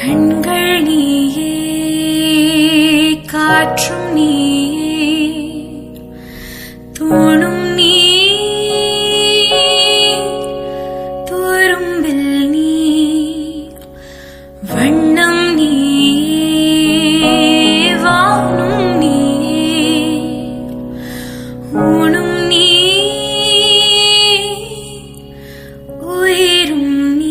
கண்கள் நீயே, காற்றும் நீயே, தூணும் நீ, துரும்பில் நீ, வண்ணம் நீயே, வானும் நீயே, ஊனும் நீ, உயிரும் நீ.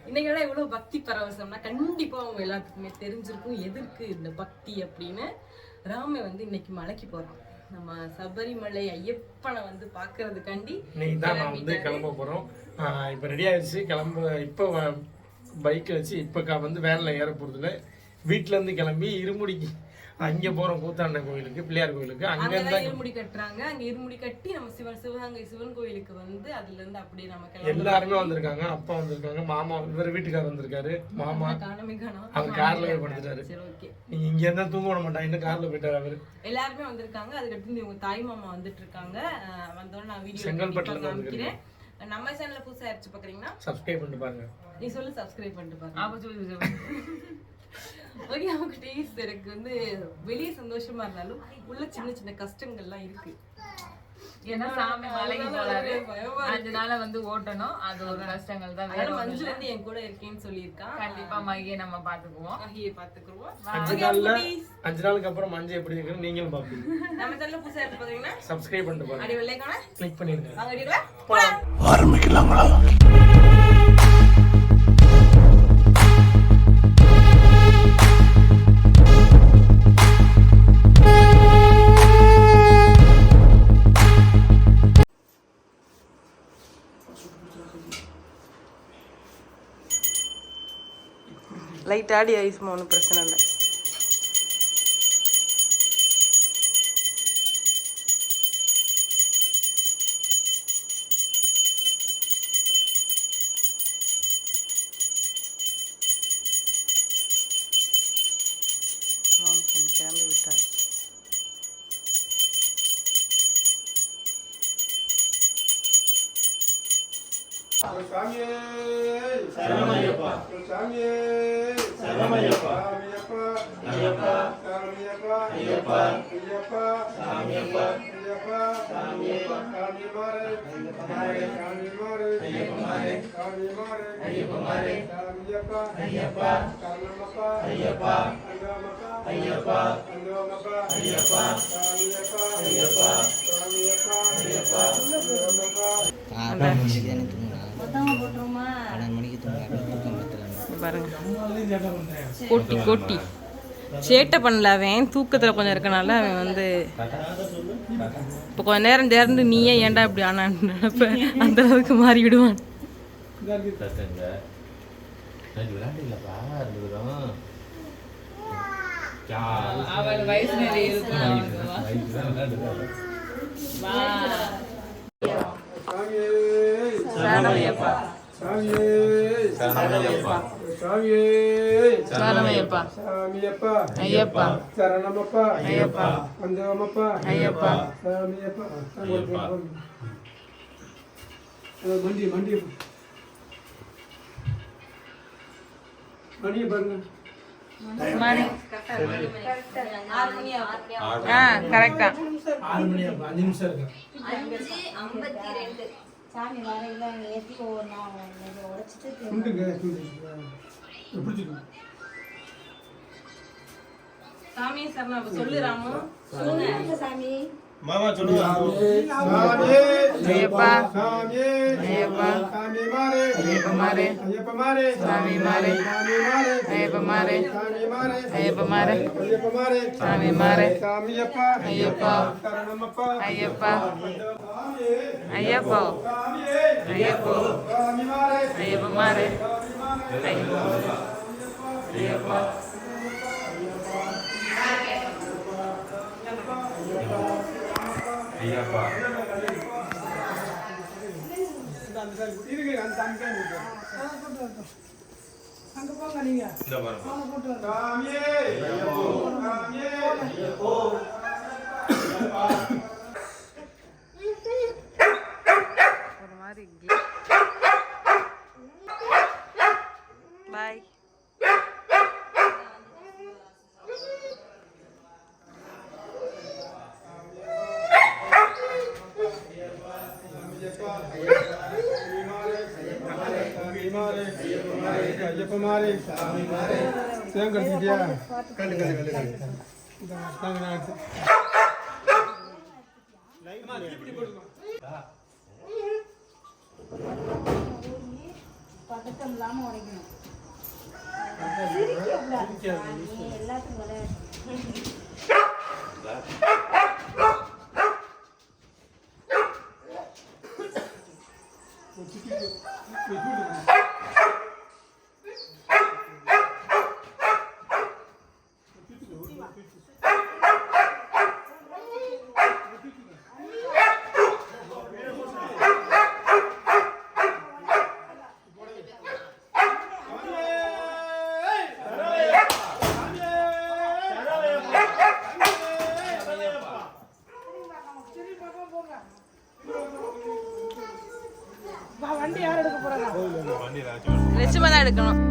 இன்னைக்கு இவ்வளவு பக்தி பரவசம்னா கண்டிப்பா அவங்க எல்லாத்துக்குமே தெரிஞ்சிருக்கும் எதற்கு இந்த பக்தி அப்படின்னு. ராம வந்து இன்னைக்கு மலைக்கு போறோம். நம்ம சபரிமலை ஐயப்பனை வந்து பாக்குறதுக்காண்டி கிளம்ப போறோம். இப்ப ரெடி ஆயிடுச்சு கிளம்ப. இப்ப பைக் வச்சு இப்ப வந்து வேன்ல ஏற போறதுல வீட்டுல இருந்து கிளம்பி இருமுடிக்கு அங்க போறோம். கூத்தாண்ட கோயிலுக்கு, பிள்ளையார் கோயிலுக்கு. அங்க இருமுடி கட்டுறாங்க. அங்க இருமுடி கட்டி நம்ம சிவகங்கை சிவன் கோயிலுக்கு வந்து அதுல இருந்து அப்படியே நம்ம எல்லாருமே வந்திருக்காங்க. அப்பா வந்திருக்காங்க, மாமா இவர் வீட்டுக்காரர் வந்திருக்காரு. மாமா அவர் கார்ல போய் படுத்துட்டாரு. நீங்க இங்க இருந்தா தூங்க விட மாட்டாங்க, இன்னும் கார்ல போயிட்டாரு அவரு. எல்லாருமே வந்திருக்காங்க. அதுக்கடுத்து இவங்க தாய் மாமா வந்துட்டு இருக்காங்க. வந்தோட நான் வீடியோ செங்கல்பட்டுல காமிக்கிறேன். நம்ம சேனல்ல புதுசா ஆயிடுச்சு பாக்குறீங்கன்னா சப்ஸ்கிரைப் பண்ணிட்டு பாருங்க. நீ சொல்லு சப்ஸ்கிரைப் பண்ணிட்டு பாருங்க. ஓகே, அவங்க டேஸ்ட் எனக்கு வந்து வெளியே சந்தோஷமா இருந்தாலும் உள்ள சின்ன சின்ன கஷ்டங்கள்லாம் இருக்கு. ஏன்னா சாமி மலைக்கு போறாரு, அதனால வந்து ஓட்டணும். அது ஒரு கஷ்டங்கள் தான். வேற மஞ்சு வந்து என் கூட இருக்கேன்னு சொல்லியிருக்கான். கண்டிப்பா மகியை நம்ம பாத்துக்குவோம். மகியை பாத்துக்குவோம். 5 நாளுக்கு அப்புறம் மஞ்சு எப்படி இருக்குன்னு நீங்களும் பாப்பீங்க. நம்ம சேனல்ல புதுசா இருக்கு பாத்தீங்கன்னா சப்ஸ்கிரைப் பண்ணிட்டு பாருங்க. அடி வெள்ளைக்கான கிளிக் பண்ணிருங்க. வாங்க வீடியோல ஆரம்பிக்கலாங்களா? லைட் ஆடி ஐஸ்மா, ஒன்றும் பிரச்சனை இல்லை. ராம்சன் கிளம்பி விட்டார். சாமியே சரணமையப்பா, சாமியே சரணமையப்பா, ஐயப்பா சரணமையப்பா, ஐயப்பா ஐயப்பா சாமியப்பா, ஐயப்பா சாமியப்பா, சாமி மாறு சாமி மாறு பாருங்க கொட்டி கொட்டி சேட்டை பண்ணல அவன் தூக்கத்தில் கொஞ்சம் இருக்கனால அவன் வந்து இப்போ கொஞ்ச நேரம் திறந்து நீயே ஏன்டா இப்படி ஆனான்னு நினைப்ப அந்த அளவுக்கு மாறி விடுவான். அவள் வயசு நிறைய இருக்கும். சரணமையப்பா சரணமையப்பா சரணமையப்பா சாமியப்பா ஐயப்பா சரணமப்பா ஐயப்பா வந்தவமப்பா ஐயப்பா சாமியப்பா மண்டி மண்டி மணியை பாருங்க. மணி கரெக்டா 6 மணி 5 நிமிஷம் இருக்கு. சாமி வரையில ஏற்றி ஒவ்வொரு நாள் உடைச்சிட்டு துண்டுங்க பிடிச்சிக்கோங்க. சாமி சரணம் சொல்லு ராமு. சாமி மாமா சொல்லுங்க. ஐயப்பா சாமி ஐயப்பா சாமி மாரே ஐயப்ப மாரே ஐயப்ப மாரே சாமி மாரே சாமி மாரே ஐயப்ப மாரே சாமி மாரே ஐயப்ப மாரே ஐயப்ப மாரே சாமி மாரே சாமியப்பா ஐயப்பா சரணமப்பா ஐயப்பா ஐயப்போ ஐயப்போ சாமி மாரே ஐயப்ப மாரே ஐயப்பா ஐயப்பா இருங்க அந்த அங்க அங்க போங்க நீங்க இந்த பாருங்க. சாமியே ஐயப்போ சாமியே ஐயப்போ ஒரு மாதிரி பாய். ஐயப்ப மாரே தேங்க கட்டிட்டியா கண்டு கண்டு கண்டு தாங்க நான் பதட்டம் இல்லாம உடைக்கணும். நீ எல்லாத்துக்கும் விளையாடு. லட்சுமா தான் எடுக்கணும்.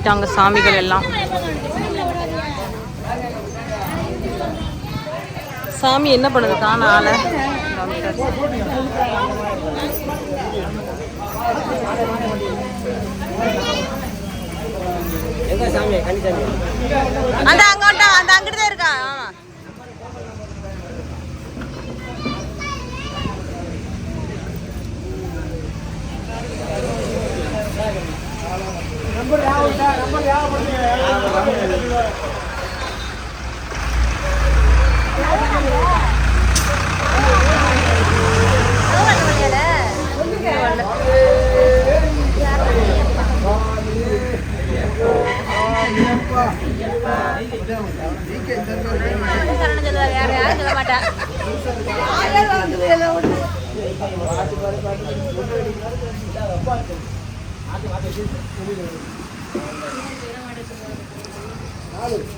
போயிட்டாங்க சாமிகள் எல்லாம். சாமி என்ன பண்ணுது காண ஆளை. அந்த அங்கிட்ட அந்த அங்கிட்டு தான் இருக்கா. ஆமா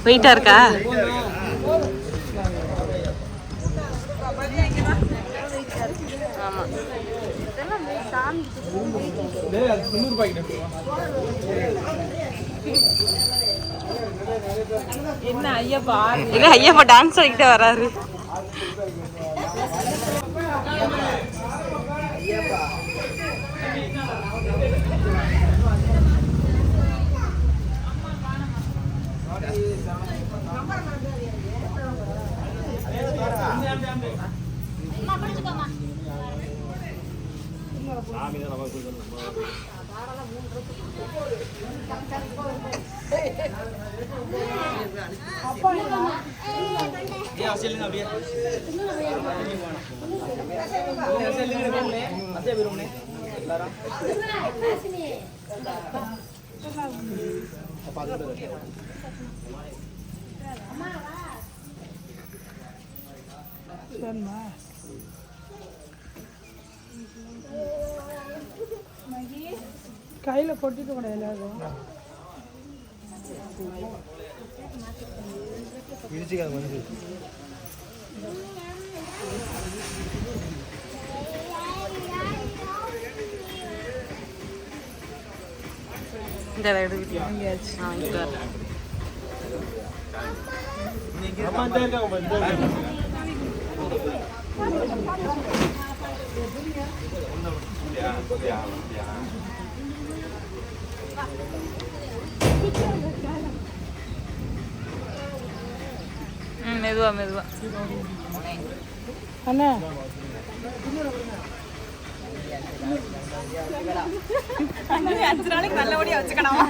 வெயிட்டா இருக்கா. ஆமா என்ன ஐயப்பா இல்ல ஐயப்பா டான்ஸ் ஆடிக்கிட்டே வராரு. கையில கொட்டிட்டு கூட எல்லாரும் இந்த வாங்கியாச்சு. மெதுவா மெதுவா அண்ணா அஞ்சு நாளைக்கு நல்லபடியா வச்சுக்கணும்.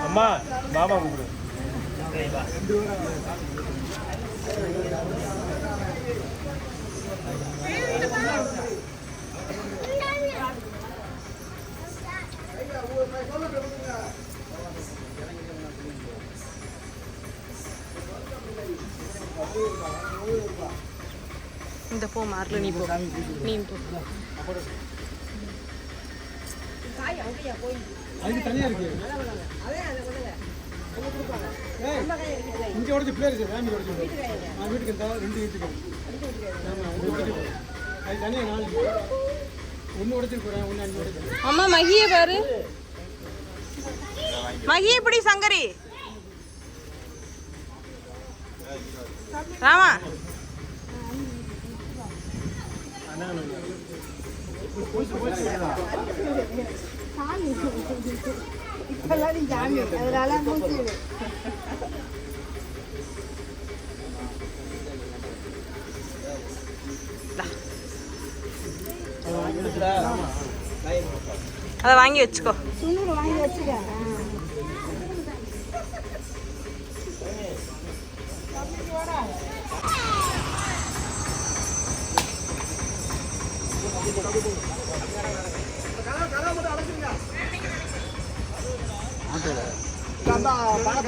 அம்மா மாமா கூப்பிடு. இந்த போ மாறல நீ போ நீ போ. அது தனியா இருக்கு. இங்க ஓடி பிளேயர் இருக்கு. ஃபேமிலி ஓடி. நான் வீட்டுக்கு வந்தா ரெண்டு வீட்டுக்கு. ஆமா அது தனியா நாலு. ஒன்னு ஓடிச்சு போறேன் ஒன்னு அஞ்சு ஓடிச்சு. அம்மா மகியே பாரு. மகியே இப்படி சங்கரி. ராமா இப்பெல்லாம் ஜாமி அதனால மூச்சு அதை வாங்கி வச்சுக்கோ. சுண்ணூறு வாங்கி வச்சுக்க.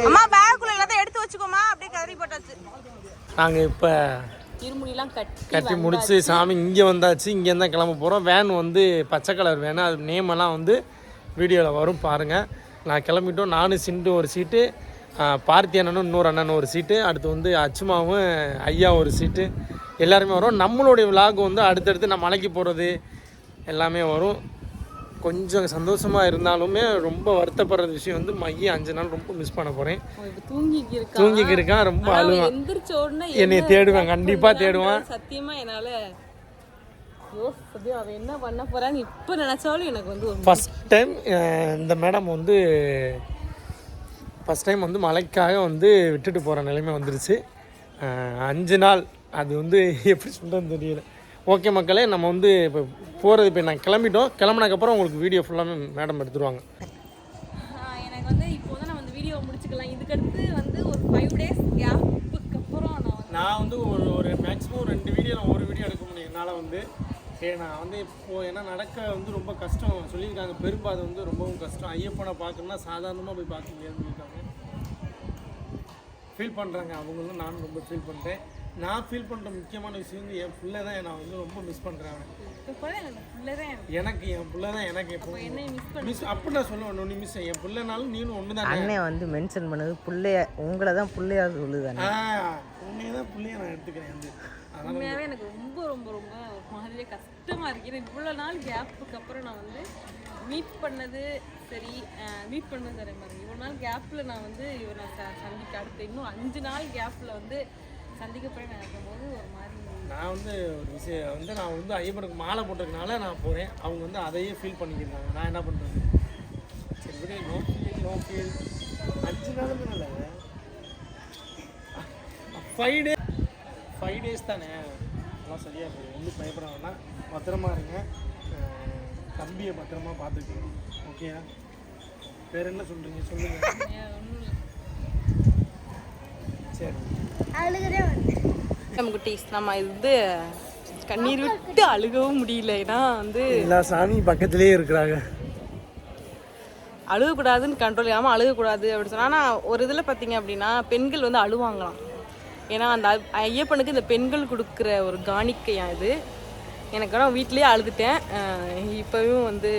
அம்மா பேக்குள்ள எல்லாத்தையும் எடுத்து வச்சுக்கோமா. அப்படியே கதறி போட்டாச்சு. நாங்கள் இப்போ இருமுடிலாம் கட்டி முடிச்சு சாமி இங்கே வந்தாச்சு. இங்கேருந்து தான் கிளம்ப போகிறோம். வேன் வந்து பச்சை கலர் வேன். அது நேமெல்லாம் வந்து வீடியோவில் வரும் பாருங்கள். நான் கிளம்பிட்டோம். நானும் சிண்டு ஒரு சீட்டு, பார்த்தி அண்ணனும் இன்னொரு அண்ணனும் ஒரு சீட்டு, அடுத்து வந்து அச்சுமாவும் ஐயா ஒரு சீட்டு, எல்லாருமே வரும். நம்மளுடைய விலாக் வந்து அடுத்தடுத்து நான் மலைக்கு போகிறது எல்லாமே வரும். கொஞ்சம் சந்தோஷமாக இருந்தாலுமே ரொம்ப வருத்தப்படுற விஷயம் வந்து மைய 5 நாள் ரொம்ப மிஸ் பண்ண போகிறேன். தூங்கிக்கு இருக்கான், ரொம்ப அழுவான், என்னை தேடுவேன், கண்டிப்பாக தேடுவான். சத்தியமாக என்னால் அவன் என்ன பண்ண போகிறான்னு இப்போ நினச்சாலும் எனக்கு வந்து ஃபஸ்ட் டைம் இந்த மேடம் வந்து ஃபஸ்ட் டைம் வந்து மலைக்காக வந்து விட்டுட்டு போகிற நிலைமை வந்துருச்சு. 5 நாள் அது வந்து எப்படி சொல்கிறேன்னு தெரியல. ஓகே மக்களே, நம்ம வந்து இப்போ போகிறது இப்போ நான் கிளம்பிட்டோம். கிளம்புனதுக்கப்புறம் உங்களுக்கு வீடியோ ஃபுல்லாமே மேடம் எடுத்துருவாங்க. எனக்கு வந்து இப்போ வந்து நான் வந்து வீடியோ முடிச்சுக்கலாம். இதுக்கடுத்து வந்து ஒரு 5 days கேப்புக்கு அப்புறம் நான் வந்து ஒரு மேக்ஸிமம் 2 வீடியோ, ஒரு வீடியோ எடுக்க முடியும் என்னால் வந்து. நான் வந்து இப்போது ஏன்னா நடக்க வந்து ரொம்ப கஷ்டம் சொல்லியிருக்காங்க. பெரும்பாது வந்து ரொம்பவும் கஷ்டம். ஐயப்பனை பார்க்கணுன்னா சாதாரணமாக போய் பார்க்க முடியாதுன்னு சொல்லியிருக்காங்க. ஃபீல் பண்ணுறாங்க அவங்களும், நானும் ரொம்ப ஃபீல் பண்ணுறேன். நான் ஃபீல் பண்ணுற முக்கியமான விஷயம் வந்து என் பிள்ளை தான். நான் வந்து ரொம்ப மிஸ் பண்ணுறேன். எனக்கு என் பிள்ளை தான். எனக்கு எப்போ மிஸ் அப்படி நான் சொல்லுவேன். நீ மிஸ் என் பிள்ளைனாலும் நீனும் ஒன்று தான். அண்ணே வந்து மென்ஷன் பண்ணது பிள்ளைய, உங்களை தான் பிள்ளையா சொல்லுதானே. உண்மையை தான் பிள்ளைய நான் எடுத்துக்கிறேன் வந்து. உண்மையாகவே எனக்கு ரொம்ப ரொம்ப ரொம்ப ஒரு மாதிரியே கஷ்டமாக இருக்குது. இவ்வளோ நாள் கேப்புக்கு அப்புறம் நான் வந்து மீட் பண்ணது சரி, மீட் பண்ணது தரேன் பாருங்க. இவ்வளோ நாள் கேப்பில் நான் வந்து இவர் நான் சந்திக்க அடுத்து இன்னும் 5 நாள் கேப்பில் வந்து சந்திக்கப்போய் நினைக்கும் போது ஒரு மாதிரி. நான் வந்து ஒரு விஷயம் வந்து நான் வந்து ஐயப்பனுக்கு மாலை போட்டதுனால நான் போகிறேன். அவங்க வந்து அதையே ஃபீல் பண்ணிக்கிறாங்க. நான் என்ன பண்ணுறது? சரி, நோ ஃபீல் 5 நாளுமே இல்லை, 5 days தானே, எல்லாம் சரியாக போகுது. ஒன்றும் பயப்பட வேண்டாம். பத்திரமா இருங்க. தம்பியை பத்திரமா பார்த்துக்கணும். ஓகேயா? வேறு என்ன சொல்கிறீங்க சொல்லுங்கள். சரி நம்ம குட்டீஸ், நம்ம இது வந்து கண்ணீர் விட்டு அழுகவும் முடியல. ஏன்னா வந்து எல்லா சாமி பக்கத்துலேயே இருக்கிறாங்க. அழுகக்கூடாதுன்னு கண்ட்ரோல் இல்லாமல் அழுகக்கூடாது அப்படி சொன்னால். ஆனால் ஒரு இதில் பார்த்தீங்க அப்படின்னா பெண்கள் வந்து அழுவாங்களாம். ஏன்னா அந்த ஐயப்பனுக்கு இந்த பெண்கள் கொடுக்குற ஒரு காணிக்கையாக இது. எனக்கு ஆனால் வீட்டிலேயே அழுதுட்டேன். இப்போவும் வந்து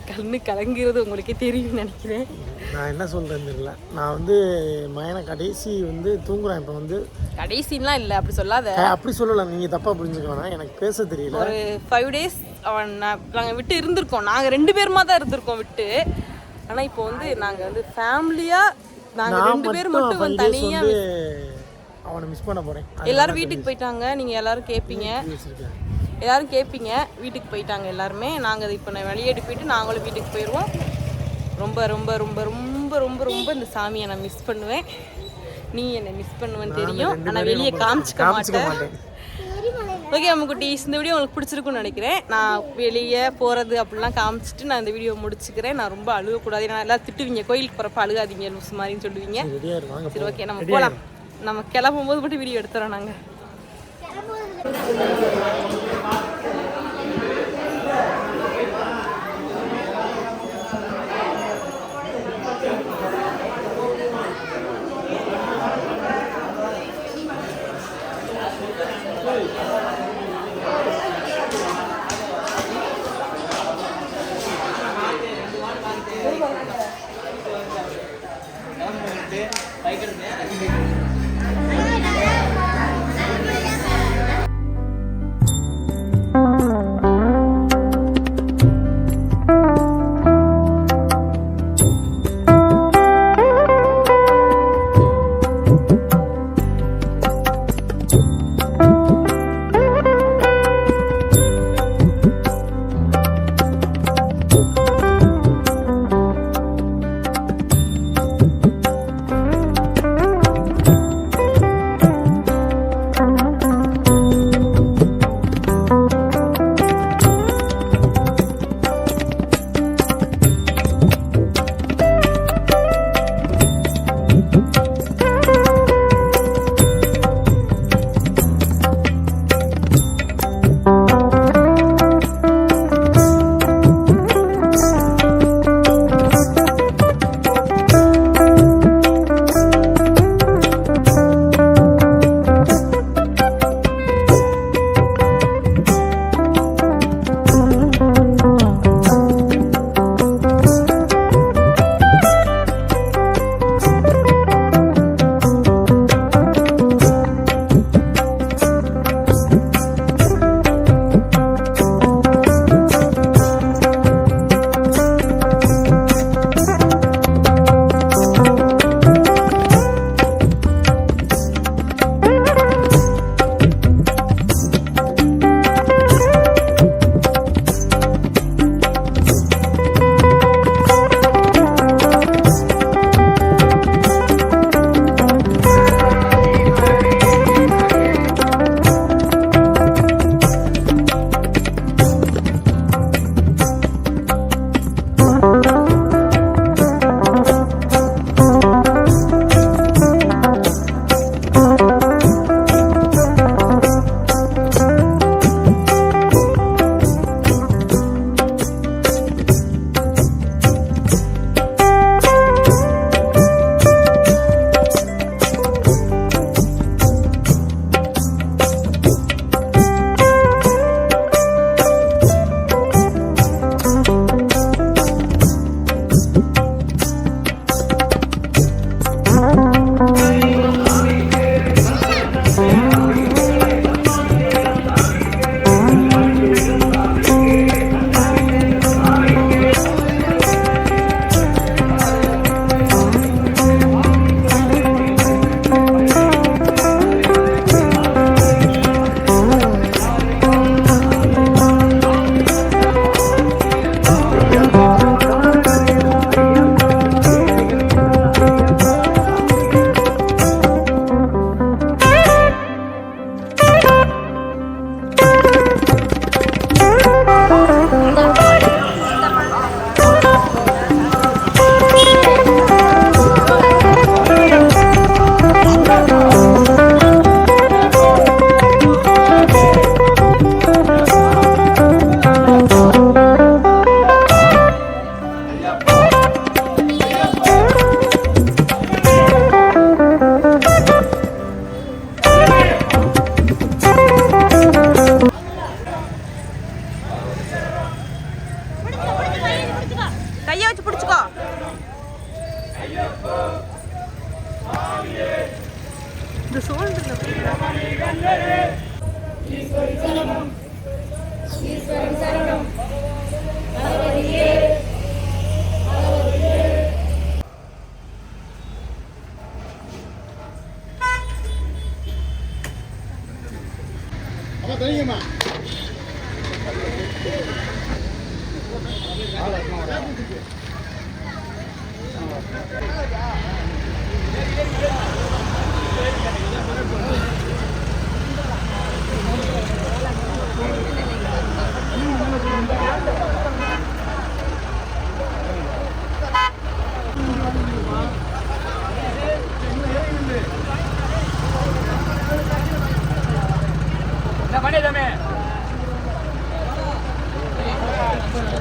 கண்ணு கலங்கிறது உங்களுக்கே தெரியும்னு நினைக்கிறேன். நான் என்ன சொல்கிறேன்னு தெரியல. நான் வந்து மயனை கடைசி வந்து தூங்குறேன். இப்போ வந்து கடைசின்லாம் இல்லை, அப்படி சொல்லாத. அப்படி சொல்லலாம், நீங்கள் தப்பாக புரிஞ்சுக்க வேணாம். எனக்கு பேச தெரியல. ஒரு 5 days நாங்கள் விட்டு இருந்திருக்கோம். நாங்கள் 2 பேருமா தான் இருந்திருக்கோம் விட்டு. ஆனால் இப்போ வந்து நாங்கள் வந்து ஃபேமிலியாக நாங்கள் 2 பேர் மட்டும் தனியாக அவனை மிஸ் பண்ண போகிறேன். எல்லாரும் வீட்டுக்கு போயிட்டாங்க. நீங்கள் எல்லாரும் கேட்பீங்க, வீட்டுக்கு போயிட்டாங்க எல்லாருமே. நாங்கள் இப்போ நான் வெளியேடி போயிட்டு நாங்களும் வீட்டுக்கு போயிடுவோம். ரொம்ப ரொம்ப ரொம்ப ரொம்ப ரொம்ப ரொம்ப இந்த சாமியை நான் மிஸ் பண்ணுவேன். நீ என்னை மிஸ் பண்ணுவேன்னு தெரியும், ஆனால் வெளியே காமிச்சிக்க மாட்டேன். ஓகே நம்ம குட்டீஸ், இந்த வீடியோ உங்களுக்கு பிடிச்சிருக்குன்னு நினைக்கிறேன். நான் வெளியே போகிறது அப்படிலாம் காமிச்சிட்டு நான் இந்த வீடியோ முடிச்சுக்கிறேன். நான் ரொம்ப அழுகக்கூடாது. நான் எல்லாம் திட்டுவீங்க, கோயிலுக்கு போகிறப்ப அழுகாதீங்க லூஸ் மாதிரின்னு சொல்லுவீங்க. சரி ஓகே, நம்ம போகலாம். நம்ம கிளம்பும் போது மட்டும் வீடியோ எடுத்துறோம் நாங்கள்.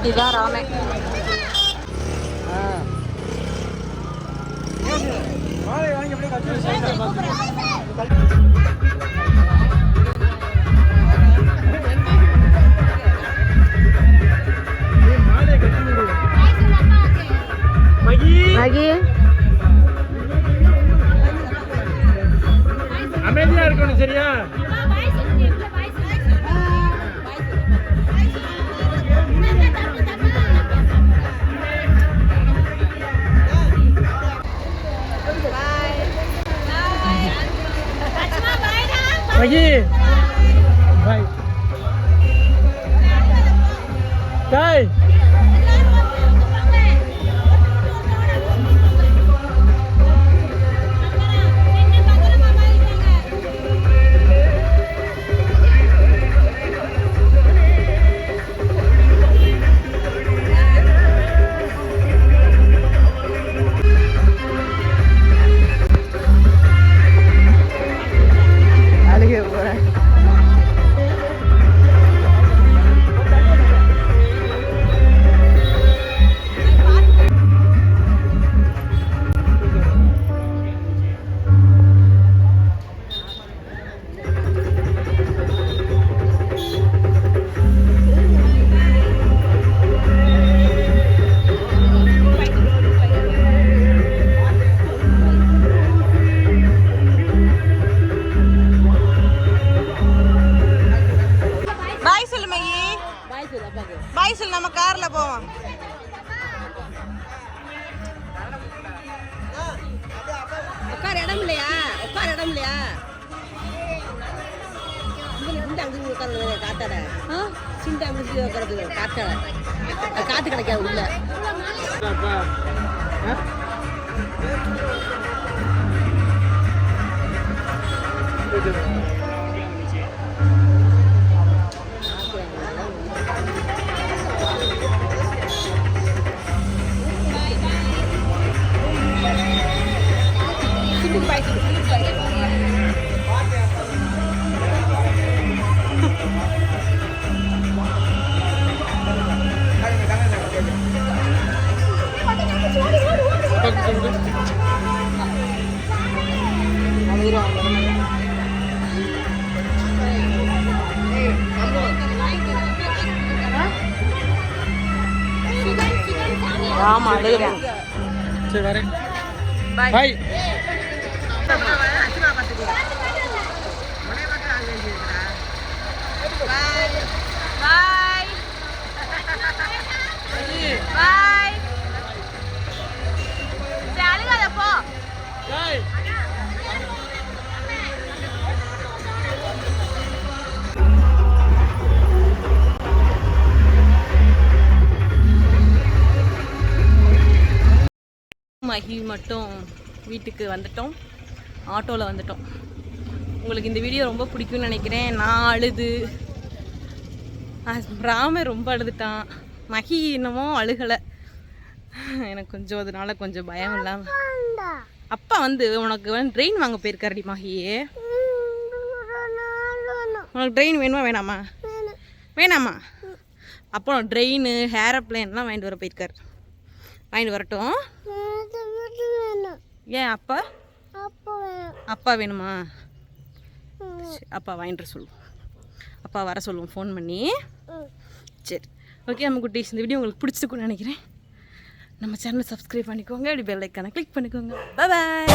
இதுதான் ராமே. மாலை வாங்கி அப்படியே கட்டி வச்சு அமைதியா இருக்கணும் சரியா? மகி பாய் பாய். அழுகை போகிறேன். பாய் சொல்லு மகி. பாய் சொல்லு, நம்ம கார்ல போவோம். உட்கார இடம் இல்லையா? உட்கார இடம் இல்லையா? இந்த அங்கே உட்கார காத்தாட சிண்டா முடிச்சு உட்காரது காத்தாட காத்து கிடைக்காது உள்ள. ஆமா அழுகிறேன். சரி வரேன். பாய். மகி மட்டும் வீட்டுக்கு வந்துட்டோம், ஆட்டோவில் வந்துட்டோம். உங்களுக்கு இந்த வீடியோ ரொம்ப பிடிக்கும்னு நினைக்கிறேன். நான் அழுது, ராமே ரொம்ப அழுதுட்டான், மகி என்னமோ அழுகலை. எனக்கு கொஞ்சம் அதனால கொஞ்சம் பயம் இல்லாமல். அப்பா வந்து உனக்கு வந்து ட்ரெயின் வாங்க போயிருக்காருடி மகியே. உனக்கு ட்ரெயின் வேணுமா வேணாமா? வேணாமா? அப்போ ட்ரெயின் ஏரோப்ளேன்லாம் வாங்கிட்டு வர போயிருக்காரு. வாங்கிட்டு வரட்டும். ஏன் அப்பா அப்பா வேணுமா? அப்பா வாங்கிட்டு சொல்லுவோம், அப்பா வர சொல்லுவோம் ஃபோன் பண்ணி. சரி ஓகே நம்ம குட்டீஸ், இந்த வீடியோ உங்களுக்கு பிடிச்சிருக்குன்னு நினைக்கிறேன். நம்ம சேனலை சப்ஸ்கிரைப் பண்ணிக்கோங்க, அப்படி பெல் ஐக்கானை கிளிக் பண்ணிக்கோங்க. பாய்.